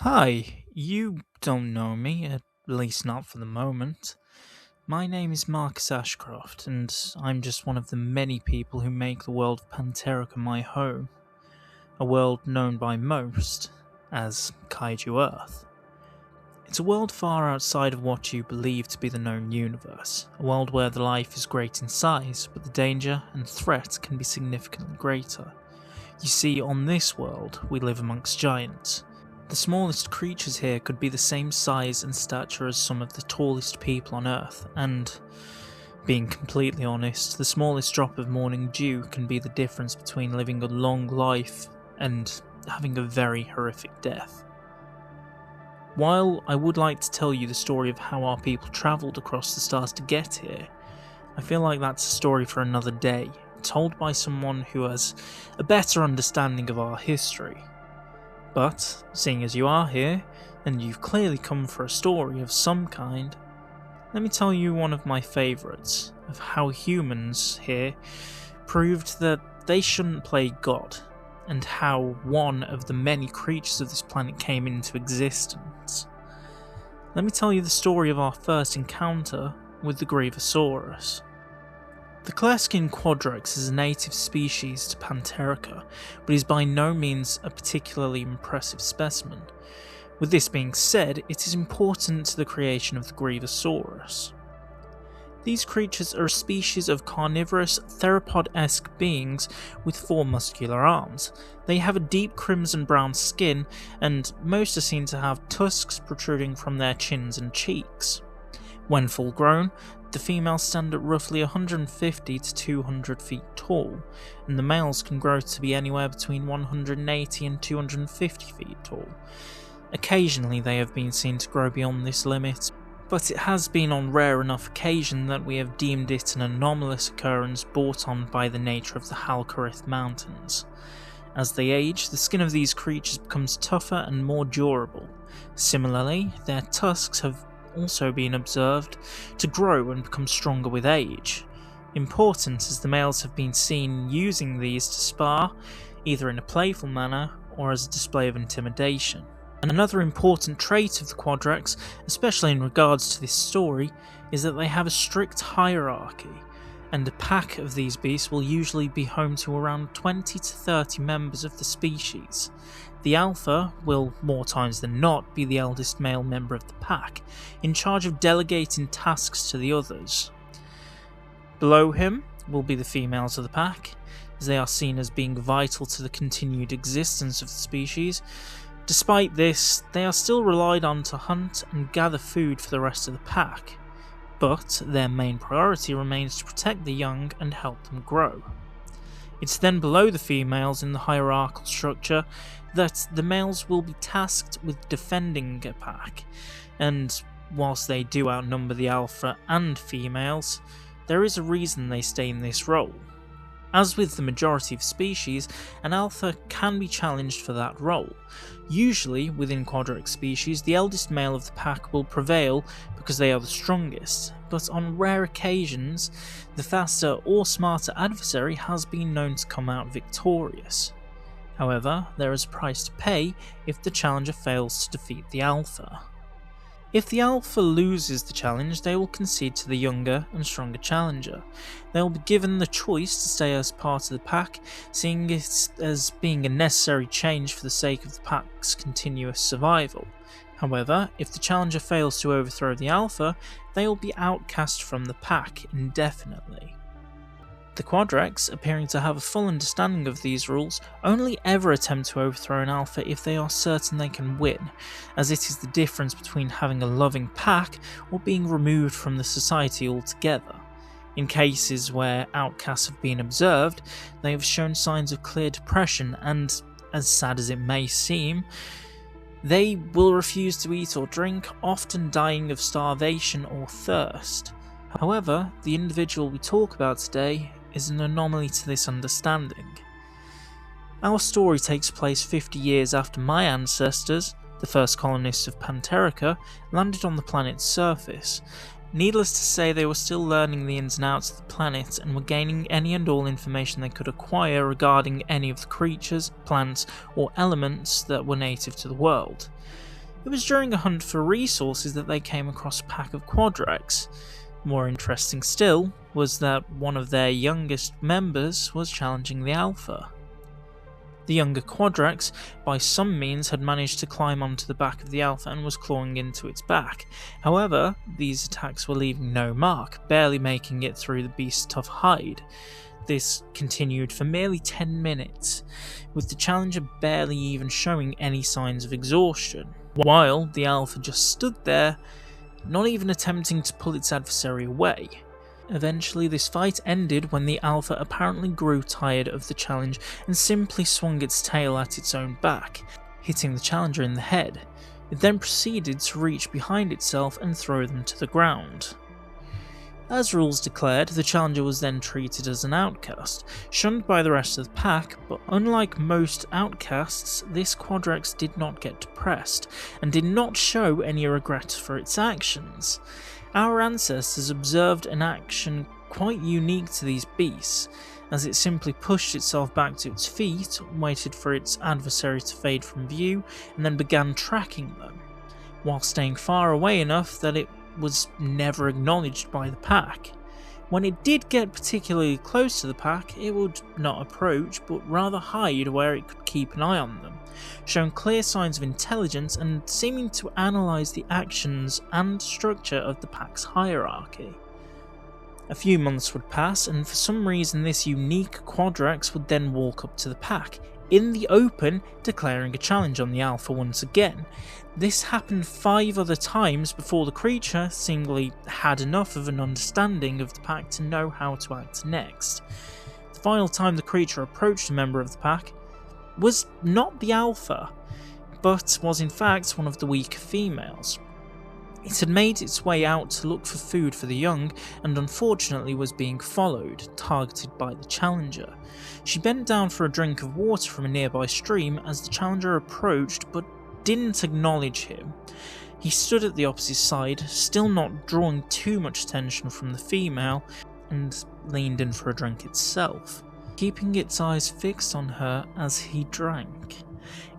Hi, you don't know me, at least not for the moment. My name is Marcus Ashcroft, and I'm just one of the many people who make the world of Panterica my home, a world known by most as Kaiju Earth. It's a world far outside of what you believe to be the known universe, a world where the life is great in size, but the danger and threat can be significantly greater. You see, on this world, we live amongst giants. The smallest creatures here could be the same size and stature as some of the tallest people on Earth, and, being completely honest, the smallest drop of morning dew can be the difference between living a long life and having a very horrific death. While I would like to tell you the story of how our people travelled across the stars to get here, I feel like that's a story for another day, told by someone who has a better understanding of our history. But, seeing as you are here, and you've clearly come for a story of some kind, let me tell you one of my favourites, of how humans here proved that they shouldn't play God, and how one of the many creatures of this planet came into existence. Let me tell you the story of our first encounter with the Grievosaurus. The Kaiju quadrex is a native species to Panterica, but is by no means a particularly impressive specimen. With this being said, it is important to the creation of the Grievosaurus. These creatures are a species of carnivorous, theropod-esque beings with four muscular arms. They have a deep crimson-brown skin, and most are seen to have tusks protruding from their chins and cheeks. When full grown, the females stand at roughly 150 to 200 feet tall, and the males can grow to be anywhere between 180 and 250 feet tall. Occasionally they have been seen to grow beyond this limit, but it has been on rare enough occasion that we have deemed it an anomalous occurrence brought on by the nature of the Halkarith Mountains. As they age, the skin of these creatures becomes tougher and more durable. Similarly, their tusks have also been observed to grow and become stronger with age. Important as the males have been seen using these to spar, either in a playful manner or as a display of intimidation. Another important trait of the quadrex, especially in regards to this story, is that they have a strict hierarchy, and a pack of these beasts will usually be home to around 20 to 30 members of the species. The alpha will, more times than not, be the eldest male member of the pack, in charge of delegating tasks to the others. Below him will be the females of the pack, as they are seen as being vital to the continued existence of the species. Despite this, they are still relied on to hunt and gather food for the rest of the pack, but their main priority remains to protect the young and help them grow. It's then below the females in the hierarchical structure that the males will be tasked with defending a pack, and whilst they do outnumber the alpha and females, there is a reason they stay in this role. As with the majority of species, an alpha can be challenged for that role. Usually, within quadrex species, the eldest male of the pack will prevail because they are the strongest, but on rare occasions, the faster or smarter adversary has been known to come out victorious. However, there is a price to pay if the challenger fails to defeat the alpha. If the alpha loses the challenge, they will concede to the younger and stronger challenger. They will be given the choice to stay as part of the pack, seeing it as being a necessary change for the sake of the pack's continuous survival. However, if the challenger fails to overthrow the alpha, they will be outcast from the pack indefinitely. The quadrex, appearing to have a full understanding of these rules, only ever attempt to overthrow an alpha if they are certain they can win, as it is the difference between having a loving pack or being removed from the society altogether. In cases where outcasts have been observed, they have shown signs of clear depression and, as sad as it may seem, they will refuse to eat or drink, often dying of starvation or thirst. However, the individual we talk about today is an anomaly to this understanding. Our story takes place 50 years after my ancestors, the first colonists of Panterica, landed on the planet's surface, Needless to say, they were still learning the ins and outs of the planet and were gaining any and all information they could acquire regarding any of the creatures, plants, or elements that were native to the world. It was during a hunt for resources that they came across a pack of quadrex. More interesting still was that one of their youngest members was challenging the Alpha. The younger quadrex, by some means, had managed to climb onto the back of the Alpha and was clawing into its back. However, these attacks were leaving no mark, barely making it through the beast's tough hide. This continued for merely 10 minutes, with the challenger barely even showing any signs of exhaustion, while the Alpha just stood there, not even attempting to pull its adversary away. Eventually, this fight ended when the Alpha apparently grew tired of the challenge and simply swung its tail at its own back, hitting the challenger in the head. It then proceeded to reach behind itself and throw them to the ground. As rules declared, the challenger was then treated as an outcast, shunned by the rest of the pack, but unlike most outcasts, this quadrex did not get depressed, and did not show any regret for its actions. Our ancestors observed an action quite unique to these beasts, as it simply pushed itself back to its feet, waited for its adversary to fade from view, and then began tracking them, while staying far away enough that it was never acknowledged by the pack. When it did get particularly close to the pack, it would not approach, but rather hide where it could keep an eye on them, showing clear signs of intelligence and seeming to analyse the actions and structure of the pack's hierarchy. A few months would pass, and for some reason this unique quadrex would then walk up to the pack, in the open, declaring a challenge on the Alpha once again. This happened 5 other times before the creature seemingly had enough of an understanding of the pack to know how to act next. The final time the creature approached a member of the pack was not the Alpha, but was in fact one of the weaker females. It had made its way out to look for food for the young, and unfortunately was being followed, targeted by the challenger. She bent down for a drink of water from a nearby stream as the challenger approached, but didn't acknowledge him. He stood at the opposite side, still not drawing too much attention from the female, and leaned in for a drink itself, keeping its eyes fixed on her as he drank.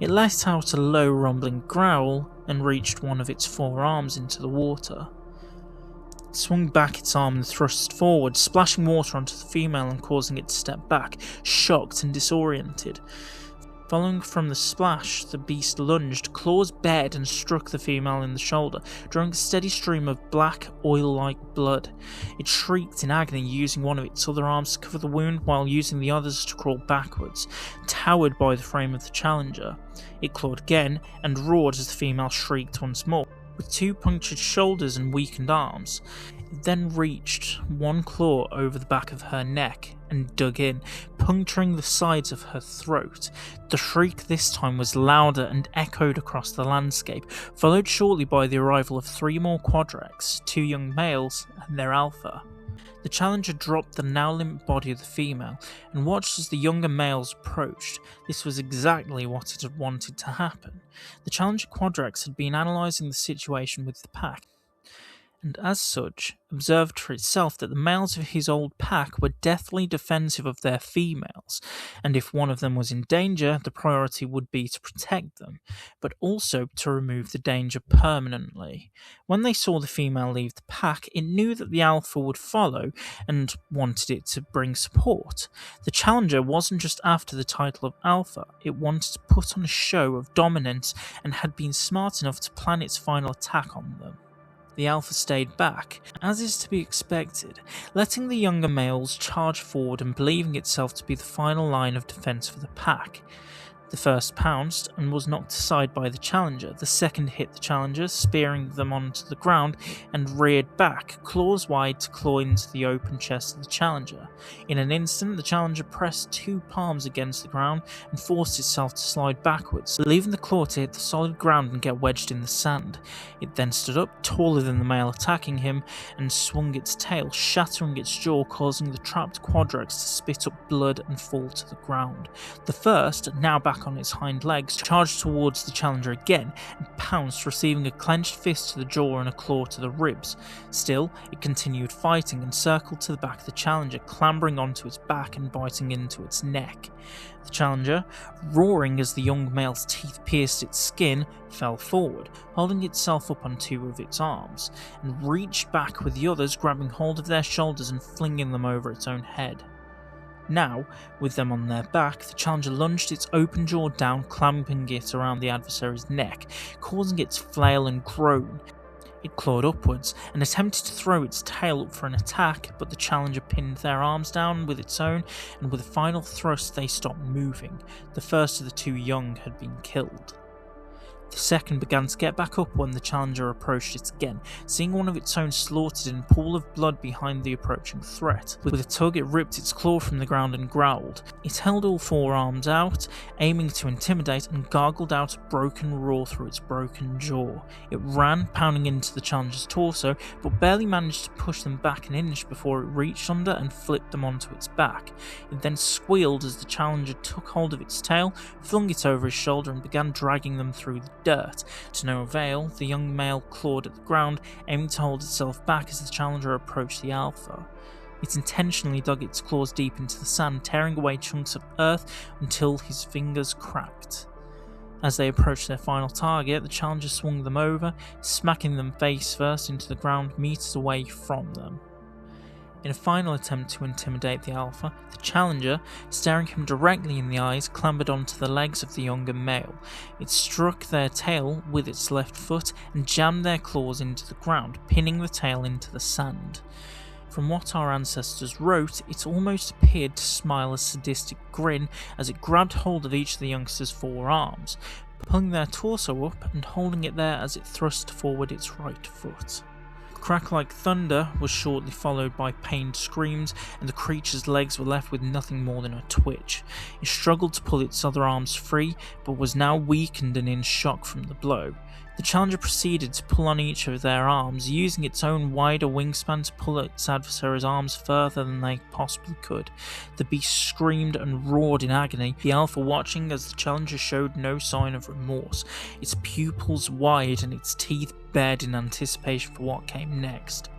It let out a low rumbling growl and reached one of its forearms into the water. It swung back its arm and thrust forward, splashing water onto the female and causing it to step back, shocked and disoriented. Following from the splash, the beast lunged, claws bared, and struck the female in the shoulder, drawing a steady stream of black, oil-like blood. It shrieked in agony, using one of its other arms to cover the wound while using the others to crawl backwards, towered by the frame of the challenger. It clawed again, and roared as the female shrieked once more. With 2 punctured shoulders and weakened arms, it then reached one claw over the back of her neck and dug in, puncturing the sides of her throat. The shriek this time was louder and echoed across the landscape, followed shortly by the arrival of 3 more quadrex, 2 young males and their alpha. The challenger dropped the now limp body of the female and watched as the younger males approached. This was exactly what it had wanted to happen. The challenger quadrex had been analysing the situation with the pack, and as such, observed for itself that the males of his old pack were deathly defensive of their females, and if one of them was in danger, the priority would be to protect them, but also to remove the danger permanently. When they saw the female leave the pack, it knew that the alpha would follow, and wanted it to bring support. The challenger wasn't just after the title of alpha, it wanted to put on a show of dominance, and had been smart enough to plan its final attack on them. The alpha stayed back, as is to be expected, letting the younger males charge forward and believing itself to be the final line of defense for the pack. The first pounced and was knocked aside by the challenger. The second hit the challenger, spearing them onto the ground, and reared back, claws wide to claw into the open chest of the challenger. In an instant, the challenger pressed 2 palms against the ground and forced itself to slide backwards, leaving the claw to hit the solid ground and get wedged in the sand. It then stood up, taller than the male attacking him, and swung its tail, shattering its jaw, causing the trapped quadrex to spit up blood and fall to the ground. The first, now back back on its hind legs, charged towards the challenger again and pounced, receiving a clenched fist to the jaw and a claw to the ribs. Still, it continued fighting and circled to the back of the challenger, clambering onto its back and biting into its neck. The challenger, roaring as the young male's teeth pierced its skin, fell forward, holding itself up on two of its arms, and reached back with the others, grabbing hold of their shoulders and flinging them over its own head. Now, with them on their back, the challenger lunged its open jaw down, clamping it around the adversary's neck, causing it to flail and groan. It clawed upwards and attempted to throw its tail up for an attack, but the challenger pinned their arms down with its own, and with a final thrust they stopped moving. The first of the two young had been killed. The second began to get back up when the challenger approached it again, seeing one of its own slaughtered in a pool of blood behind the approaching threat. With a tug, it ripped its claw from the ground and growled. It held all four arms out, aiming to intimidate, and gargled out a broken roar through its broken jaw. It ran, pounding into the challenger's torso, but barely managed to push them back an inch before it reached under and flipped them onto its back. It then squealed as the challenger took hold of its tail, flung it over his shoulder, and began dragging them through the dirt. To no avail, the young male clawed at the ground, aiming to hold itself back as the challenger approached the alpha. It intentionally dug its claws deep into the sand, tearing away chunks of earth until his fingers cracked. As they approached their final target, the challenger swung them over, smacking them face first into the ground meters away from them. In a final attempt to intimidate the alpha, the challenger, staring him directly in the eyes, clambered onto the legs of the younger male. It struck their tail with its left foot and jammed their claws into the ground, pinning the tail into the sand. From what our ancestors wrote, it almost appeared to smile a sadistic grin as it grabbed hold of each of the youngsters' forearms, pulling their torso up and holding it there as it thrust forward its right foot. A crack like thunder was shortly followed by pained screams, and the creature's legs were left with nothing more than a twitch. It struggled to pull its other arms free, but was now weakened and in shock from the blow. The challenger proceeded to pull on each of their arms, using its own wider wingspan to pull its adversary's arms further than they possibly could. The beast screamed and roared in agony, the alpha watching as the challenger showed no sign of remorse, its pupils wide and its teeth bared in anticipation for what came next.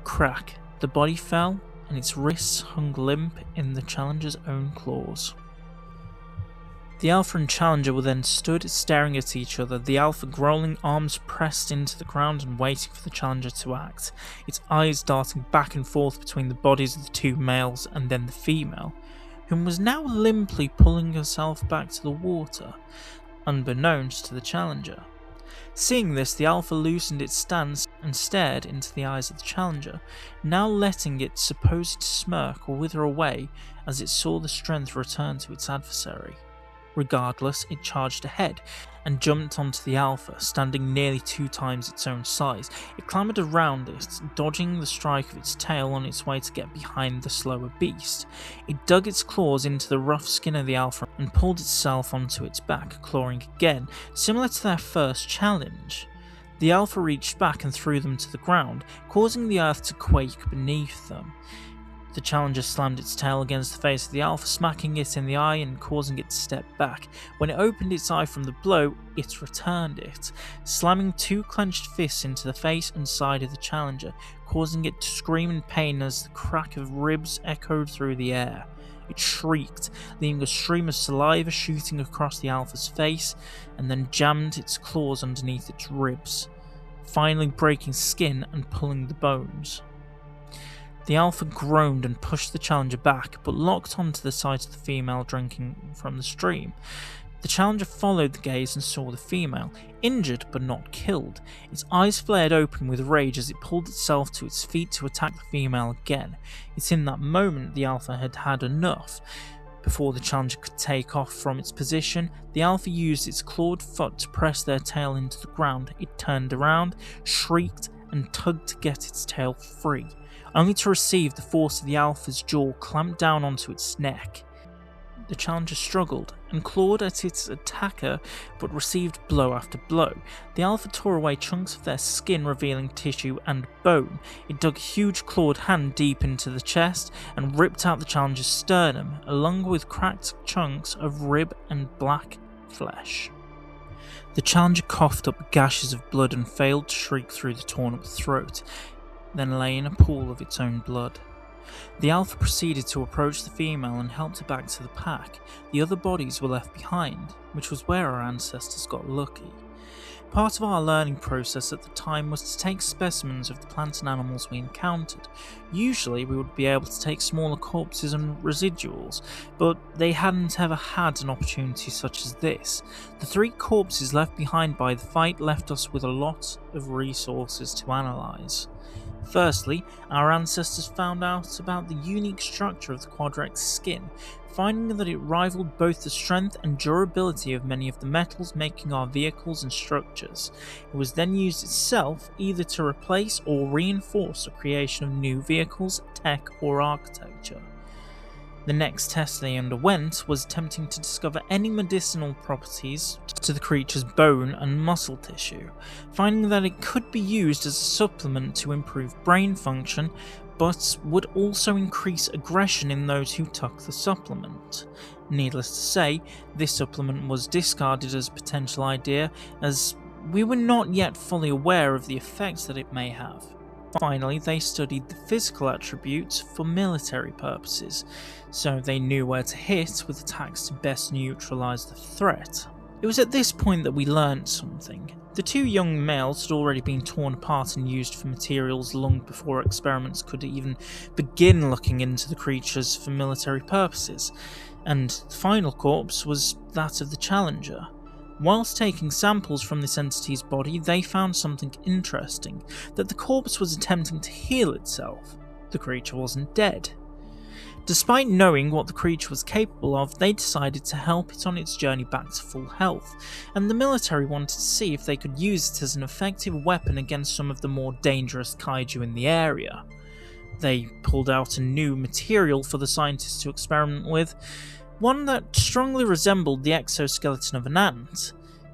Crack. The body fell, and its wrists hung limp in the challenger's own claws. The alpha and challenger were then stood staring at each other, the alpha growling, arms pressed into the ground and waiting for the challenger to act, its eyes darting back and forth between the bodies of the two males and then the female, whom was now limply pulling herself back to the water, unbeknownst to the challenger. Seeing this, the alpha loosened its stance and stared into the eyes of the challenger, now letting its supposed smirk wither away as it saw the strength return to its adversary. Regardless, it charged ahead and jumped onto the alpha, standing nearly 2 times its own size. It clambered around it, dodging the strike of its tail on its way to get behind the slower beast. It dug its claws into the rough skin of the alpha and pulled itself onto its back, clawing again, similar to their first challenge. The alpha reached back and threw them to the ground, causing the earth to quake beneath them. The challenger slammed its tail against the face of the alpha, smacking it in the eye and causing it to step back. When it opened its eye from the blow, it returned it, slamming 2 clenched fists into the face and side of the challenger, causing it to scream in pain as the crack of ribs echoed through the air. It shrieked, leaving a stream of saliva shooting across the alpha's face, and then jammed its claws underneath its ribs, finally breaking skin and pulling the bones. The alpha groaned and pushed the challenger back, but locked onto the side of the female drinking from the stream. The challenger followed the gaze and saw the female, injured but not killed. Its eyes flared open with rage as it pulled itself to its feet to attack the female again. It's in that moment the alpha had had enough. Before the challenger could take off from its position, the alpha used its clawed foot to press their tail into the ground. It turned around, shrieked, and tugged to get its tail free, only to receive the force of the alpha's jaw clamped down onto its neck. The Challenger struggled and clawed at its attacker, but received blow after blow. The Alpha tore away chunks of their skin, revealing tissue and bone. It dug a huge clawed hand deep into the chest and ripped out the Challenger's sternum, along with cracked chunks of rib and black flesh. The Challenger coughed up gashes of blood and failed to shriek through the torn-up throat, then lay in a pool of its own blood. The Alpha proceeded to approach the female and helped her back to the pack. The other bodies were left behind, which was where our ancestors got lucky. Part of our learning process at the time was to take specimens of the plants and animals we encountered. Usually we would be able to take smaller corpses and residuals, but they hadn't ever had an opportunity such as this. The 3 corpses left behind by the fight left us with a lot of resources to analyse. Firstly, our ancestors found out about the unique structure of the Quadrex skin, finding that it rivaled both the strength and durability of many of the metals making our vehicles and structures. It was then used itself either to replace or reinforce the creation of new vehicles, tech, or architecture. The next test they underwent was attempting to discover any medicinal properties to the creature's bone and muscle tissue, finding that it could be used as a supplement to improve brain function, but would also increase aggression in those who took the supplement. Needless to say, this supplement was discarded as a potential idea, as we were not yet fully aware of the effects that it may have. Finally, they studied the physical attributes for military purposes, so they knew where to hit with attacks to best neutralise the threat. It was at this point that we learnt something. The 2 young males had already been torn apart and used for materials long before experiments could even begin looking into the creatures for military purposes, and the final corpse was that of the Challenger. Whilst taking samples from this entity's body, they found something interesting, that the corpse was attempting to heal itself. The creature wasn't dead. Despite knowing what the creature was capable of, they decided to help it on its journey back to full health, and the military wanted to see if they could use it as an effective weapon against some of the more dangerous kaiju in the area. They pulled out a new material for the scientists to experiment with, one that strongly resembled the exoskeleton of an ant,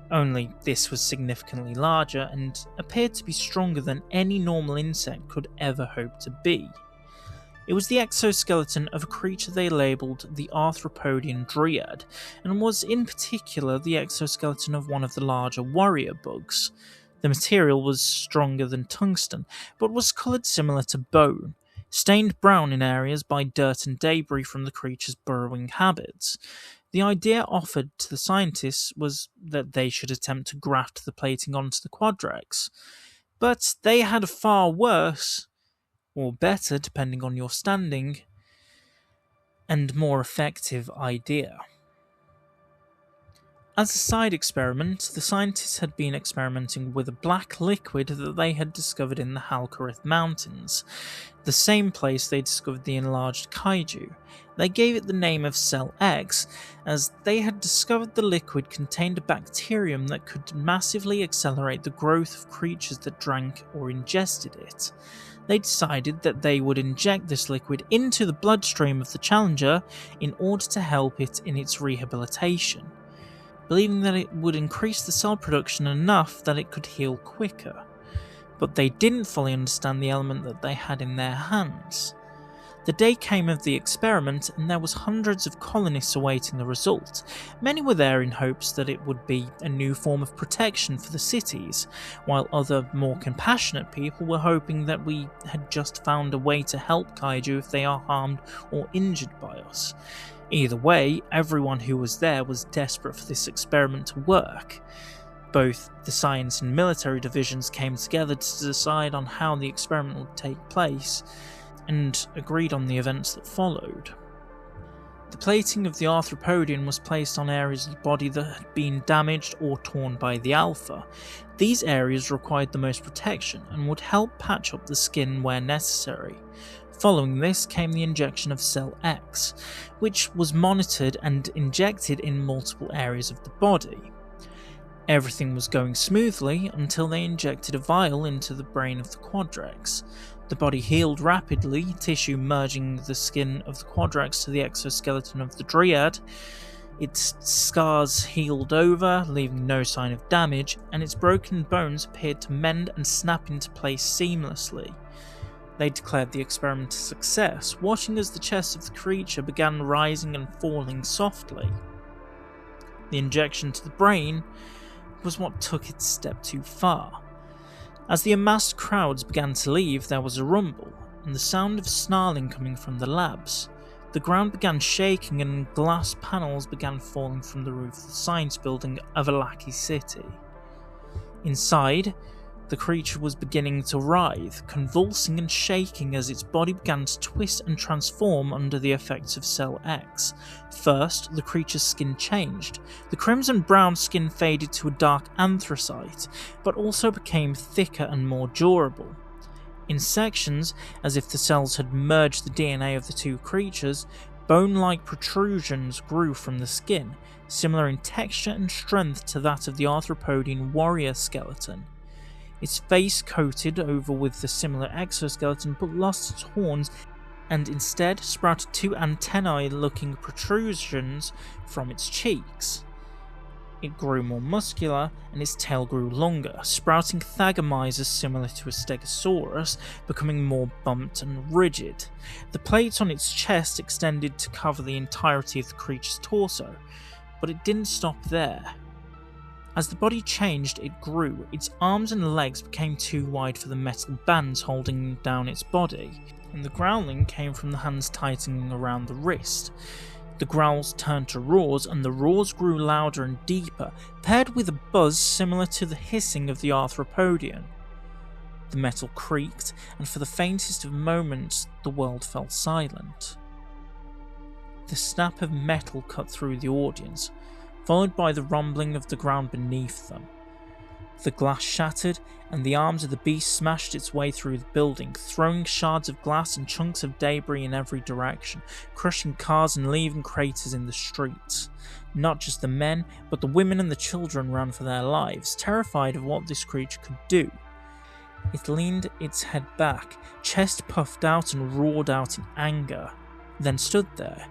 only this was significantly larger and appeared to be stronger than any normal insect could ever hope to be. It was the exoskeleton of a creature they labelled the Arthropodian Dryad, and was in particular the exoskeleton of one of the larger warrior bugs. The material was stronger than tungsten, but was coloured similar to bone, stained brown in areas by dirt and debris from the creature's burrowing habits. The idea offered to the scientists was that they should attempt to graft the plating onto the Quadrex, but they had a far worse, or better depending on your standing, and more effective idea. As a side experiment, the scientists had been experimenting with a black liquid that they had discovered in the Halkarith Mountains, the same place they discovered the enlarged Kaiju. They gave it the name of Cell X, as they had discovered the liquid contained a bacterium that could massively accelerate the growth of creatures that drank or ingested it. They decided that they would inject this liquid into the bloodstream of the Challenger in order to help it in its rehabilitation, believing that it would increase the cell production enough that it could heal quicker. But they didn't fully understand the element that they had in their hands. The day came of the experiment, and there was hundreds of colonists awaiting the result. Many were there in hopes that it would be a new form of protection for the cities, while other, more compassionate people were hoping that we had just found a way to help kaiju if they are harmed or injured by us. Either way, everyone who was there was desperate for this experiment to work. Both the science and military divisions came together to decide on how the experiment would take place, and agreed on the events that followed. The plating of the Arthropodian was placed on areas of the body that had been damaged or torn by the Alpha. These areas required the most protection and would help patch up the skin where necessary. Following this came the injection of Cell X, which was monitored and injected in multiple areas of the body. Everything was going smoothly until they injected a vial into the brain of the Quadrex. The body healed rapidly, tissue merging the skin of the Quadrax to the exoskeleton of the Dryad. Its scars healed over, leaving no sign of damage, and its broken bones appeared to mend and snap into place seamlessly. They declared the experiment a success, watching as the chest of the creature began rising and falling softly. The injection to the brain was what took it a step too far. As the amassed crowds began to leave, there was a rumble, and the sound of snarling coming from the labs. The ground began shaking and glass panels began falling from the roof of the science building of Alaki City. Inside, the creature was beginning to writhe, convulsing and shaking as its body began to twist and transform under the effects of Cell X. First, the creature's skin changed. The crimson-brown skin faded to a dark anthracite, but also became thicker and more durable. In sections, as if the cells had merged the DNA of the two creatures, bone-like protrusions grew from the skin, similar in texture and strength to that of the arthropodian warrior skeleton. Its face coated over with the similar exoskeleton but lost its horns and instead sprouted two antennae-looking protrusions from its cheeks. It grew more muscular and its tail grew longer, sprouting thagomizers similar to a stegosaurus, becoming more bumped and rigid. The plates on its chest extended to cover the entirety of the creature's torso, but it didn't stop there. As the body changed, it grew. Its arms and legs became too wide for the metal bands holding down its body, and the growling came from the hands tightening around the wrist. The growls turned to roars, and the roars grew louder and deeper, paired with a buzz similar to the hissing of the arthropodian. The metal creaked, and for the faintest of moments, the world fell silent. The snap of metal cut through the audience, followed by the rumbling of the ground beneath them. The glass shattered, and the arms of the beast smashed its way through the building, throwing shards of glass and chunks of debris in every direction, crushing cars and leaving craters in the streets. Not just the men, but the women and the children ran for their lives, terrified of what this creature could do. It leaned its head back, chest puffed out and roared out in anger, then stood there,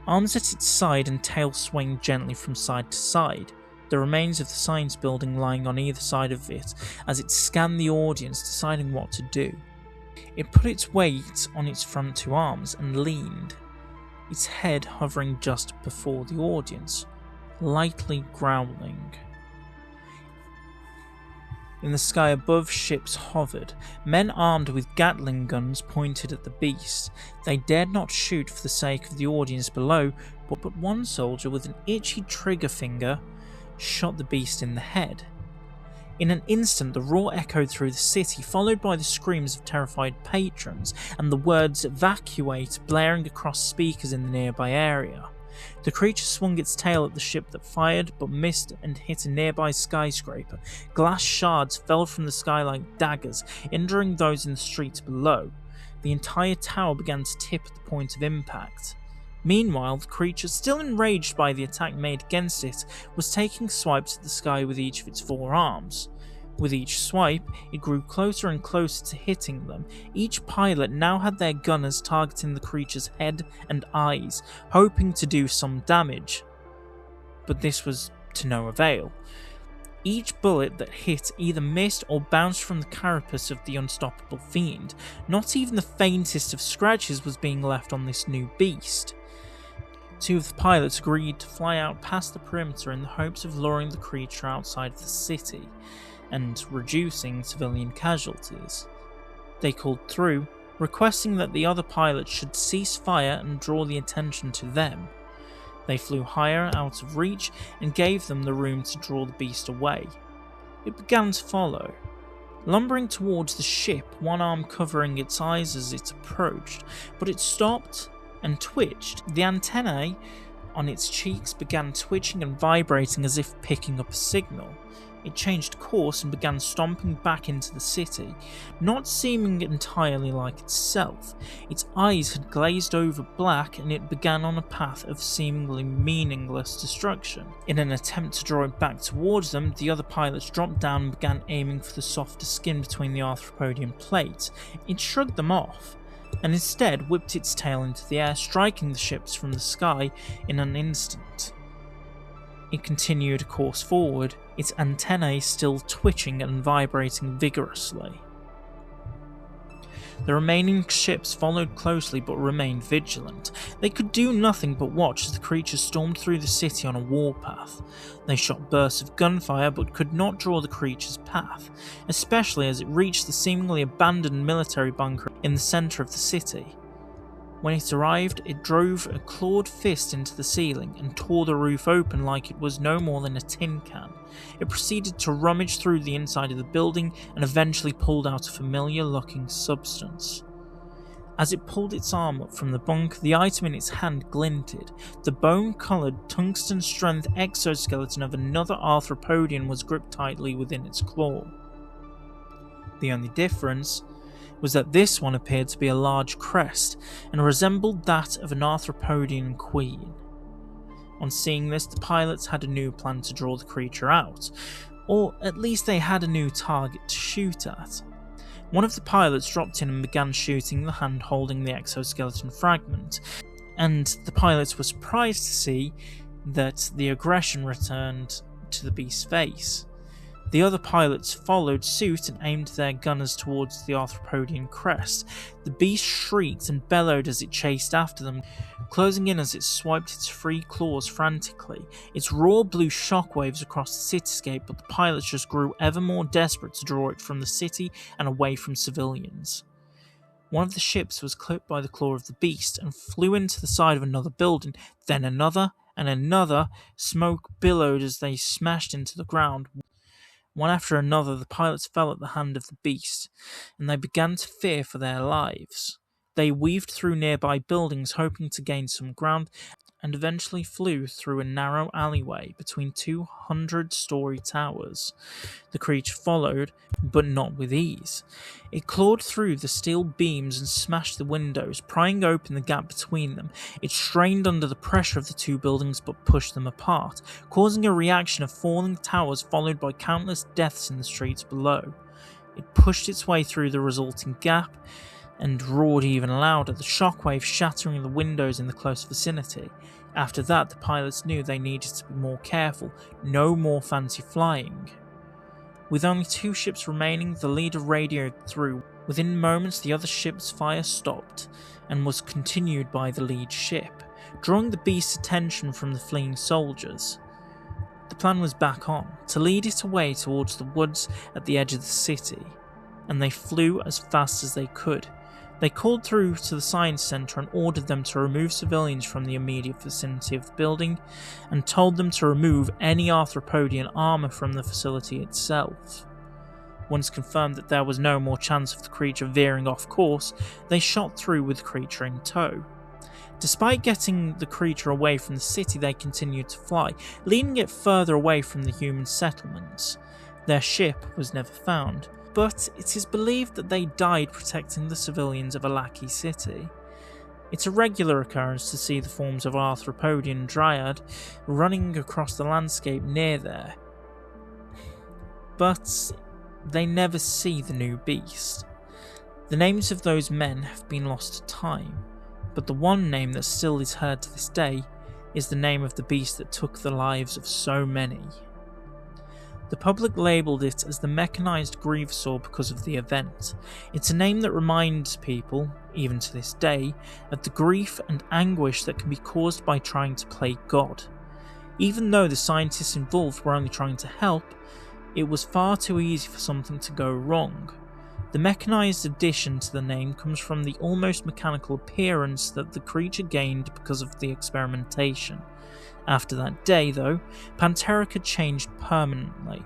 arms at its side and tail swaying gently from side to side, the remains of the science building lying on either side of it as it scanned the audience, deciding what to do. It put its weight on its front two arms and leaned, its head hovering just before the audience, lightly growling. In the sky above, ships hovered. Men armed with Gatling guns pointed at the beast. They dared not shoot for the sake of the audience below, but one soldier with an itchy trigger finger shot the beast in the head. In an instant, the roar echoed through the city, followed by the screams of terrified patrons, and the words "evacuate" blaring across speakers in the nearby area. The creature swung its tail at the ship that fired, but missed and hit a nearby skyscraper. Glass shards fell from the sky like daggers, injuring those in the streets below. The entire tower began to tip at the point of impact. Meanwhile, the creature, still enraged by the attack made against it, was taking swipes at the sky with each of its four arms. With each swipe, it grew closer and closer to hitting them. Each pilot now had their gunners targeting the creature's head and eyes, hoping to do some damage. But this was to no avail. Each bullet that hit either missed or bounced from the carapace of the unstoppable fiend. Not even the faintest of scratches was being left on this new beast. Two of the pilots agreed to fly out past the perimeter in the hopes of luring the creature outside of the city and reducing civilian casualties. They called through, requesting that the other pilots should cease fire and draw the attention to them. They flew higher out of reach and gave them the room to draw the beast away. It began to follow, lumbering towards the ship, one arm covering its eyes as it approached, but it stopped and twitched. The antennae on its cheeks began twitching and vibrating as if picking up a signal. It changed course and began stomping back into the city, not seeming entirely like itself. Its eyes had glazed over black and it began on a path of seemingly meaningless destruction. In an attempt to draw it back towards them, the other pilots dropped down and began aiming for the softer skin between the arthropodian plates. It shrugged them off, and instead whipped its tail into the air, striking the ships from the sky in an instant. It continued a course forward, its antennae still twitching and vibrating vigorously. The remaining ships followed closely but remained vigilant. They could do nothing but watch as the creatures stormed through the city on a warpath. They shot bursts of gunfire but could not draw the creature's path, especially as it reached the seemingly abandoned military bunker in the centre of the city. When it arrived, it drove a clawed fist into the ceiling and tore the roof open like it was no more than a tin can. It proceeded to rummage through the inside of the building and eventually pulled out a familiar-looking substance. As it pulled its arm up from the bunk, the item in its hand glinted. The bone-coloured, tungsten-strength exoskeleton of another arthropodian was gripped tightly within its claw. The only difference was that this one appeared to be a large crest and resembled that of an arthropodian queen. On seeing this, the pilots had a new plan to draw the creature out, or at least they had a new target to shoot at. One of the pilots dropped in and began shooting the hand holding the exoskeleton fragment, and the pilots were surprised to see that the aggression returned to the beast's face. The other pilots followed suit and aimed their gunners towards the arthropodian crest. The beast shrieked and bellowed as it chased after them, closing in as it swiped its free claws frantically. Its roar blew shockwaves across the cityscape, but the pilots just grew ever more desperate to draw it from the city and away from civilians. One of the ships was clipped by the claw of the beast and flew into the side of another building, then another and another. Smoke billowed as they smashed into the ground. One after another, the pilots fell at the hand of the beast, and they began to fear for their lives. They weaved through nearby buildings, hoping to gain some ground, and eventually flew through a narrow alleyway between 200-story towers. The creature followed, but not with ease. It clawed through the steel beams and smashed the windows, prying open the gap between them. It strained under the pressure of the two buildings but pushed them apart, causing a reaction of falling towers followed by countless deaths in the streets below. It pushed its way through the resulting gap and roared even louder, the shockwave shattering the windows in the close vicinity. After that, the pilots knew they needed to be more careful, no more fancy flying. With only 2 ships remaining, the leader radioed through. Within moments, the other ship's fire stopped, and was continued by the lead ship, drawing the beast's attention from the fleeing soldiers. The plan was back on, to lead it away towards the woods at the edge of the city, and they flew as fast as they could. They called through to the science center and ordered them to remove civilians from the immediate vicinity of the building, and told them to remove any arthropodian armor from the facility itself. Once confirmed that there was no more chance of the creature veering off course, they shot through with the creature in tow. Despite getting the creature away from the city, they continued to fly, leading it further away from the human settlements. Their ship was never found, but it is believed that they died protecting the civilians of Alaki City. It's a regular occurrence to see the forms of arthropodian dryad running across the landscape near there, but they never see the new beast. The names of those men have been lost to time, but the one name that still is heard to this day is the name of the beast that took the lives of so many. The public labelled it as the mechanized Grievous because of the event. It's a name that reminds people, even to this day, of the grief and anguish that can be caused by trying to play God. Even though the scientists involved were only trying to help, it was far too easy for something to go wrong. The mechanized addition to the name comes from the almost mechanical appearance that the creature gained because of the experimentation. After that day, though, Panterica changed permanently.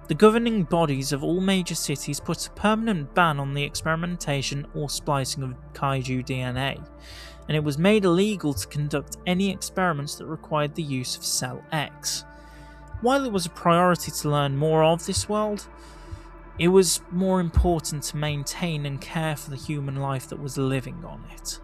The governing bodies of all major cities put a permanent ban on the experimentation or splicing of Kaiju DNA, and it was made illegal to conduct any experiments that required the use of Cell X. While it was a priority to learn more of this world, it was more important to maintain and care for the human life that was living on it.